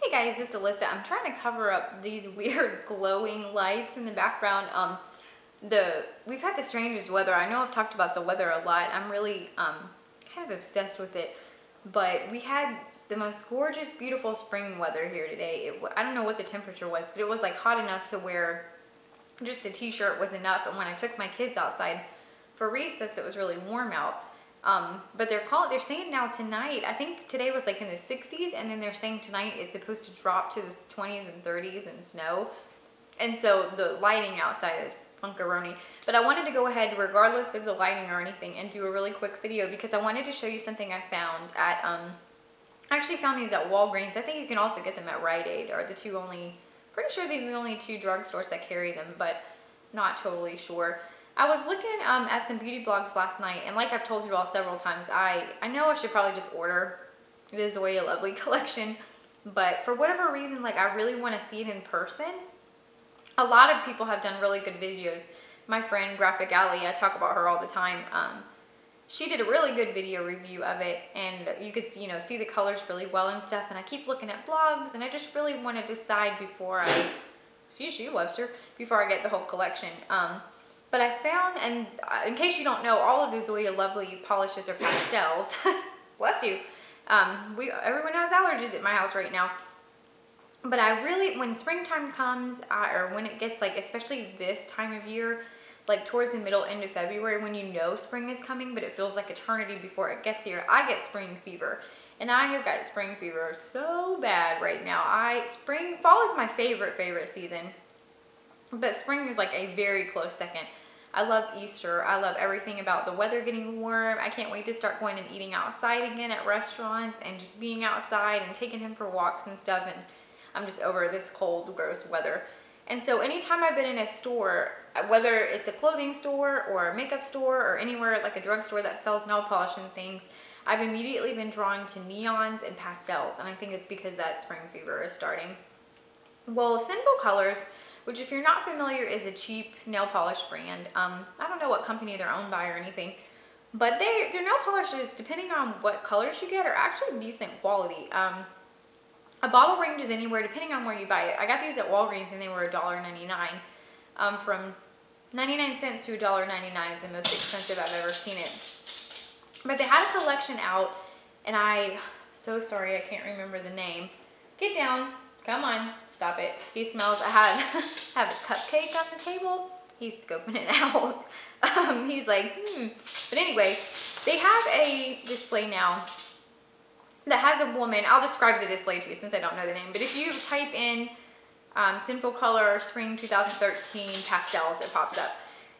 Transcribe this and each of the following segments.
Hey guys, this is Alyssa. I'm trying to cover up these weird glowing lights in the background. We've had the strangest weather. I know I've talked about the weather a lot. I'm really kind of obsessed with it. But we had the most gorgeous, beautiful spring weather here today. I don't know what the temperature was, but it was like hot enough to wear just a t-shirt was enough. And when I took my kids outside for recess, it was really warm out. But they're saying now tonight, I think today was like in the 60s, and then they're saying tonight is supposed to drop to the 20s and 30s and snow. And so the lighting outside is punkaroni. But I wanted to go ahead, regardless of the lighting or anything, and do a really quick video because I wanted to show you something I found at, I actually found these at Walgreens. I think you can also get them at Rite Aid, or pretty sure they're the only two drugstores that carry them, but not totally sure. I was looking at some beauty blogs last night, and like I've told you all several times, I know I should probably just order the Zoya Lovely collection, but for whatever reason, like I really want to see it in person. A lot of people have done really good videos. My friend Graphic Alley, I talk about her all the time. She did a really good video review of it, and you could see, see the colors really well and stuff. And I keep looking at blogs, and I just really want to decide before I, excuse you, Webster, before I get the whole collection. But I found, and in case you don't know, all of the Zoya Lovely polishes are pastels. Bless you. Everyone has allergies at my house right now. But I really, when springtime comes, or when it gets like, especially this time of year, like towards the middle, end of February, when you know spring is coming, but it feels like eternity before it gets here, I get spring fever. And I have got spring fever so bad right now. Fall is my favorite season. But spring is like a very close second. I love Easter. I love everything about the weather getting warm. I can't wait to start going and eating outside again at restaurants and just being outside and taking him for walks and stuff. And I'm just over this cold, gross weather. And so anytime I've been in a store, whether it's a clothing store or a makeup store or anywhere like a drugstore that sells nail polish and things, I've immediately been drawn to neons and pastels. And I think it's because that spring fever is starting. Well, Sinful Colors, which if you're not familiar is a cheap nail polish brand. I don't know what company they're owned by or anything, but their nail polishes, depending on what colors you get, are actually decent quality. A bottle ranges anywhere depending on where you buy it. I got these at Walgreens and they were $1.99. From 99 cents to $1.99 is the most expensive I've ever seen it. But they had a collection out, and so sorry I can't remember the name. Get down. Come on, stop it. He smells. I have a cupcake on the table. He's scoping it out. He's like, But anyway, they have a display now that has a woman. I'll describe the display to you since I don't know the name. But if you type in Sinful Color Spring 2013 Pastels, it pops up.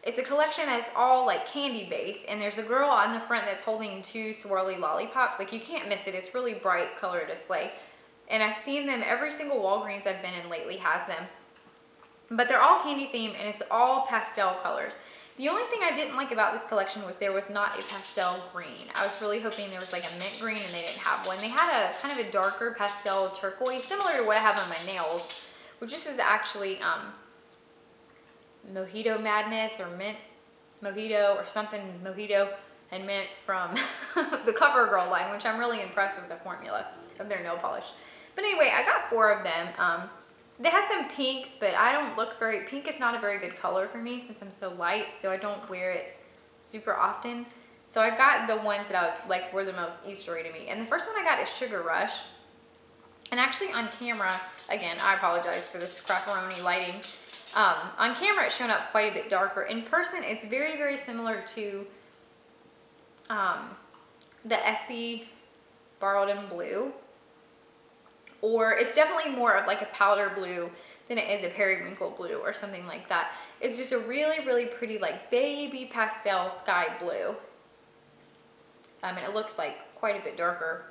It's a collection that's all like candy based, and there's a girl on the front that's holding two swirly lollipops. Like you can't miss it. It's really bright color display. And I've seen them, every single Walgreens I've been in lately has them. But they're all candy themed, and it's all pastel colors. The only thing I didn't like about this collection was there was not a pastel green. I was really hoping there was like a mint green, and they didn't have one. They had a kind of a darker pastel turquoise, similar to what I have on my nails, which this is actually Mojito Madness or Mint Mojito or something Mojito and Mint from the CoverGirl line, which I'm really impressed with the formula of their nail polish. But anyway, I got 4 of them. They had some pinks, but I don't look pink is not a very good color for me since I'm so light, so I don't wear it super often. So I got the ones that were the most Eastery to me. And the first one I got is Sugar Rush. And actually on camera, again, I apologize for this crapperoni lighting. On camera it's shown up quite a bit darker. In person, it's very, very similar to the Essie Borrowed in Blue. Or it's definitely more of like a powder blue than it is a periwinkle blue or something like that. It's just a really, really pretty like baby pastel sky blue. And it looks like quite a bit darker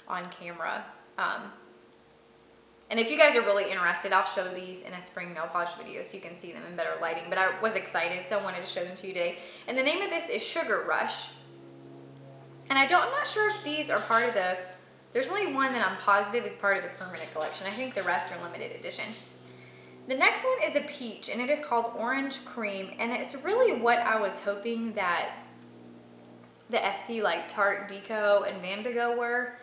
on camera. And if you guys are really interested, I'll show these in a spring nail polish video so you can see them in better lighting. But I was excited, so I wanted to show them to you today. And the name of this is Sugar Rush. And I'm not sure if these are part of there's only one that I'm positive is part of the permanent collection. I think the rest are limited edition. The next one is a peach, and it is called Orange Cream. And it's really what I was hoping that the Essie like Tarte Deco and Vandigo were.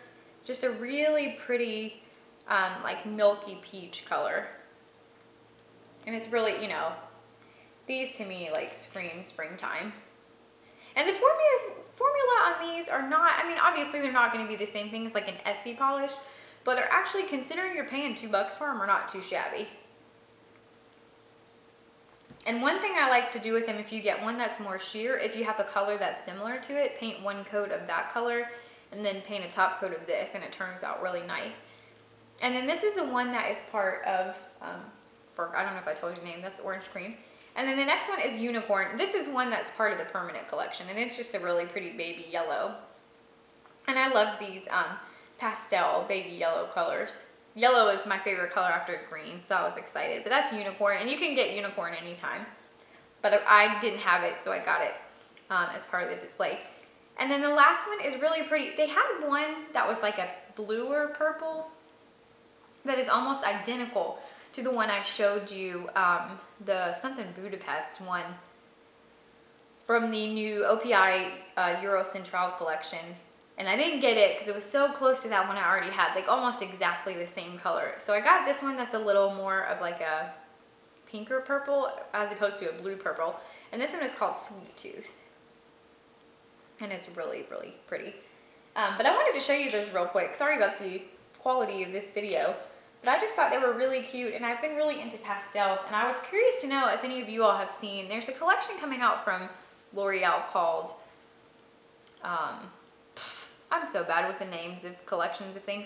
Just a really pretty like milky peach color. And it's really, you know, these to me like scream springtime. And the formula on these are not, I mean, obviously they're not going to be the same thing as like an Essie polish, but they're actually, considering you're paying $2 for them, are not too shabby. And one thing I like to do with them, if you get one that's more sheer, if you have a color that's similar to it, paint one coat of that color and then paint a top coat of this, and it turns out really nice. And then this is the one that is part of, I don't know if I told you the name, that's Orange Cream. And then the next one is Unicorn. This is one that's part of the permanent collection, and it's just a really pretty baby yellow. And I love these pastel baby yellow colors. Yellow is my favorite color after green, so I was excited. But that's Unicorn, and you can get Unicorn anytime. But I didn't have it, so I got it as part of the display. And then the last one is really pretty. They had one that was like a bluer purple that is almost identical to the one I showed you, the something Budapest one from the new OPI Euro Central collection. And I didn't get it because it was so close to that one I already had, like almost exactly the same color. So I got this one that's a little more of like a pinker purple as opposed to a blue purple. And this one is called Sweet Tooth. And it's really, really pretty. But I wanted to show you those real quick. Sorry about the quality of this video. But I just thought they were really cute, and I've been really into pastels, and I was curious to know if any of you all have seen, there's a collection coming out from L'Oreal called, I'm so bad with the names of collections of things.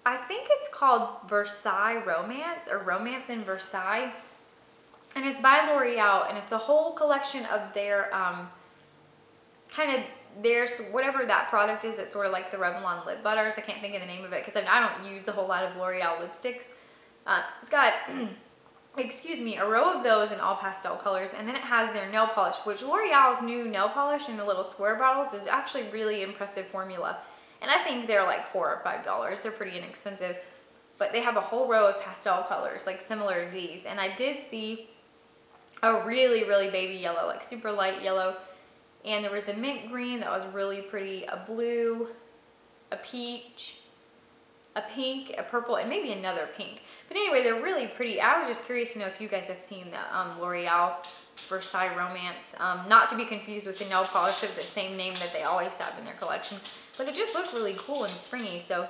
I think it's called Versailles Romance, or Romance in Versailles, and it's by L'Oreal, and it's a whole collection of their, there's whatever that product is, it's sort of like the Revlon lip butters. I can't think of the name of it because I don't use a whole lot of L'Oreal lipsticks. It's got, excuse me, a row of those in all pastel colors, and then it has their nail polish, which L'Oreal's new nail polish in the little square bottles is actually really impressive formula. And I think they're like $4 or $5. They're pretty inexpensive, but they have a whole row of pastel colors like similar to these. And I did see a really, really baby yellow, like super light yellow. And there was a mint green that was really pretty, a blue, a peach, a pink, a purple, and maybe another pink. But anyway, they're really pretty. I was just curious to know if you guys have seen the L'Oreal Versailles Romance. Not to be confused with the nail polish of the same name that they always have in their collection. But it just looked really cool and springy, so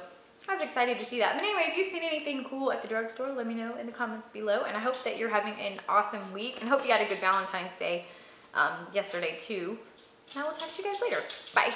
I was excited to see that. But anyway, if you've seen anything cool at the drugstore, let me know in the comments below. And I hope that you're having an awesome week, and hope you had a good Valentine's Day yesterday too. And I will talk to you guys later. Bye.